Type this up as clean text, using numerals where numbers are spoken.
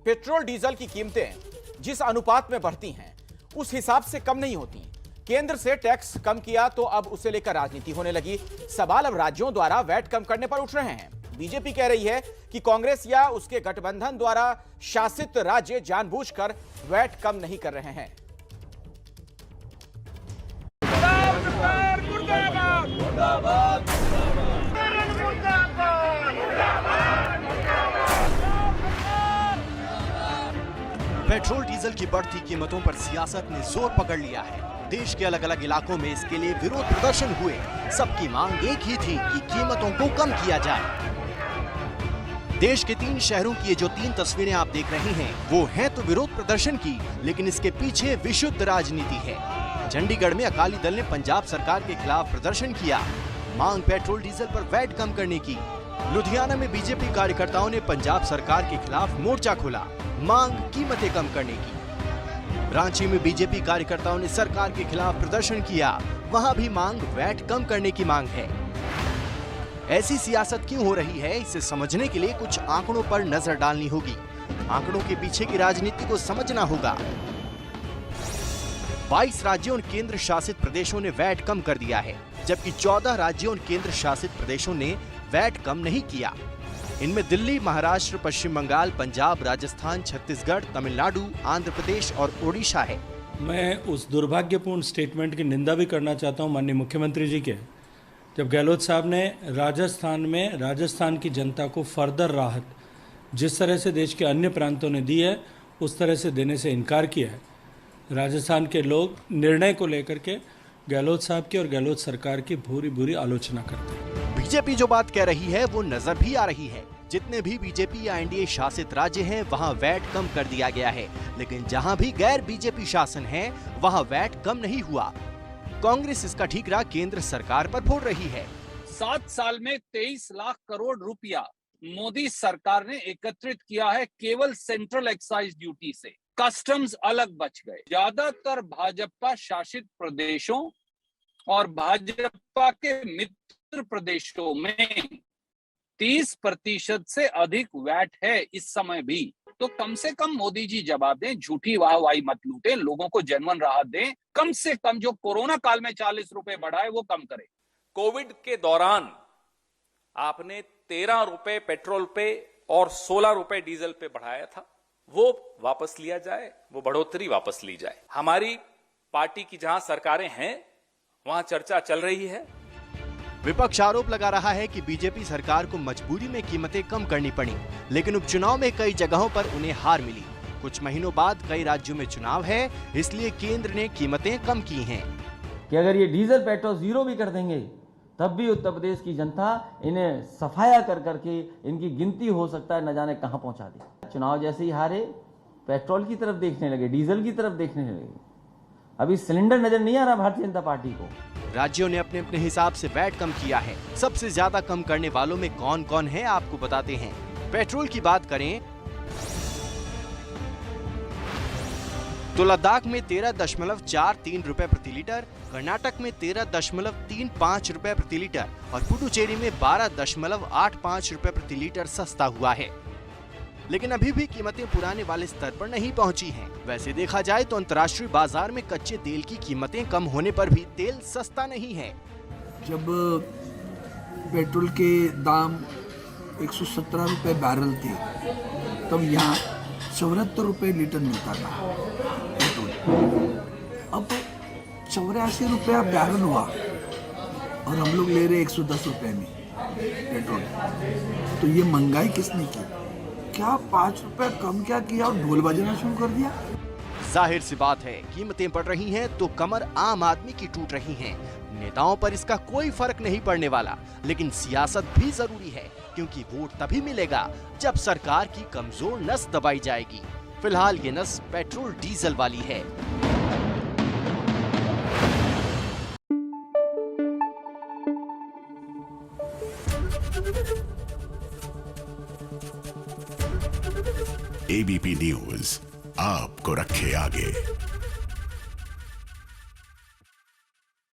Petrol diesel की कीमतें जिस अनुपात में बढ़ती हैं उस हिसाब से कम नहीं होती। केंद्र से टैक्स कम किया तो अब उसे लेकर राजनीति होने लगी। सवाल अब राज्यों द्वारा वैट कम करने पर उठ रहे हैं। बीजेपी कह रही है कि कांग्रेस या उसके गठबंधन द्वारा शासित राज्य जानबूझकर वैट कम नहीं कर रहे हैं। पेट्रोल डीजल की बढ़ती कीमतों पर सियासत ने जोर पकड़ लिया है। देश के अलग अलग इलाकों में इसके लिए विरोध प्रदर्शन हुए। सबकी मांग एक ही थी कि कीमतों को कम किया जाए। देश के 3 शहरों की ये जो 3 तस्वीरें आप देख रहे हैं वो हैं तो विरोध प्रदर्शन की, लेकिन इसके पीछे विशुद्ध राजनीति है। चंडीगढ़ में अकाली दल ने पंजाब सरकार के खिलाफ प्रदर्शन किया, मांग पेट्रोल डीजल पर वैट कम करने की। लुधियाना में बीजेपी कार्यकर्ताओं ने पंजाब सरकार के खिलाफ मोर्चा खोला, मांग कीमतें कम करने की। रांची में बीजेपी कार्यकर्ताओं ने सरकार के खिलाफ प्रदर्शन किया, वहां भी मांग वैट कम करने की मांग है। ऐसी सियासत क्यों हो रही है, इसे समझने के लिए कुछ आंकड़ों पर नजर डालनी होगी। आंकड़ों के पीछे की राजनीति को समझना होगा। 22 राज्यों और केंद्र शासित प्रदेशों ने वैट कम कर दिया है, जबकि 14 राज्यों और केंद्र शासित प्रदेशों ने वैट कम नहीं किया। इनमें दिल्ली, महाराष्ट्र, पश्चिम बंगाल, पंजाब, राजस्थान, छत्तीसगढ़, तमिलनाडु, आंध्र प्रदेश और ओडिशा है। मैं उस दुर्भाग्यपूर्ण स्टेटमेंट की निंदा भी करना चाहता हूं माननीय मुख्यमंत्री जी के, जब गहलोत साहब ने राजस्थान की जनता को फर्दर राहत जिस तरह से देश के अन्य प्रांतों ने दी है उस तरह से देने से इनकार किया है। राजस्थान के लोग निर्णय को लेकर के गहलोत साहब की और गहलोत सरकार की बुरी आलोचना करते हैं। बीजेपी जो बात कह रही है वो नजर भी आ रही है। जितने भी बीजेपी या एनडीए शासित राज्य हैं वहां वैट कम कर दिया गया है, लेकिन जहां भी गैर बीजेपी शासन है वहां वैट कम नहीं हुआ। कांग्रेस इसका ठीकरा केंद्र सरकार पर फोड़ रही है। 7 साल में 23 लाख करोड़ रुपया मोदी सरकार ने एकत्रित किया है केवल सेंट्रल एक्साइज ड्यूटी से। कस्टम्स अलग बच गए। ज्यादातर भाजपा शासित प्रदेशों और भाजपा के मित्र प्रदेशों में 30% से अधिक वैट है इस समय भी। तो कम से कम मोदी जी जवाब दें, झूठी वाहवाही मत लूटें, लोगों को जेन्युइन राहत दें। कम से कम जो कोरोना काल में 40 रुपए बढ़ाए वो कम करें। कोविड के दौरान आपने 13 रुपए पेट्रोल पे और 16 रुपए डीजल पे बढ़ाया था, वो वापस लिया जाए, वो बढ़ोतरी वापस ली जाए। हमारी पार्टी की जहां सरकारें हैं वहां चर्चा चल रही है। विपक्ष आरोप लगा रहा है कि बीजेपी सरकार को मजबूरी में कीमतें कम करनी पड़ी, लेकिन उपचुनाव में कई जगहों पर उन्हें हार मिली। कुछ महीनों बाद कई राज्यों में चुनाव है, इसलिए केंद्र ने कीमतें कम की हैं। कि अगर ये डीजल पेट्रोल 0 भी कर देंगे तब भी उत्तर प्रदेश की जनता इन्हें सफाया कर करके इनकी गिनती हो सकता है न जाने कहां पहुंचा दी। चुनाव जैसे ही हारे पेट्रोल की तरफ देखने लगे, डीजल की तरफ देखने लगे। अभी सिलेंडर नजर नहीं आ रहा भारतीय जनता पार्टी को। राज्यों ने अपने अपने हिसाब से वैट कम किया है। सबसे ज्यादा कम करने वालों में कौन कौन है आपको बताते हैं। पेट्रोल की बात करें तो लद्दाख में 13.43 रुपए प्रति लीटर, कर्नाटक में 13.35 रुपए प्रति लीटर और पुडुचेरी में 12.85 रुपए प्रति लीटर सस्ता हुआ है। लेकिन अभी भी कीमतें पुराने वाले स्तर पर नहीं पहुंची हैं। वैसे देखा जाए तो अंतर्राष्ट्रीय बाजार में कच्चे तेल की कीमतें कम होने पर भी तेल सस्ता नहीं है। जब पेट्रोल के दाम 117 रुपए बैरल थे तब यहाँ 74 रुपए लीटर मिलता था पेट्रोल। अब 84 रुपया बैरल हुआ और हम लोग ले रहे 110 रुपए में पेट्रोल। तो ये महंगाई किसने की? क्या 5 रुपए कम क्या किया और ढोल बजाना शुरू कर दिया? जाहिर सी बात है, कीमतें बढ़ रही हैं तो कमर आम आदमी की टूट रही है। नेताओं पर इसका कोई फर्क नहीं पड़ने वाला, लेकिन सियासत भी जरूरी है, क्योंकि वोट तभी मिलेगा जब सरकार की कमजोर नस दबाई जाएगी। फिलहाल ये नस पेट्रोल डीजल वाली है। एबीपी न्यूज आपको रखे आगे।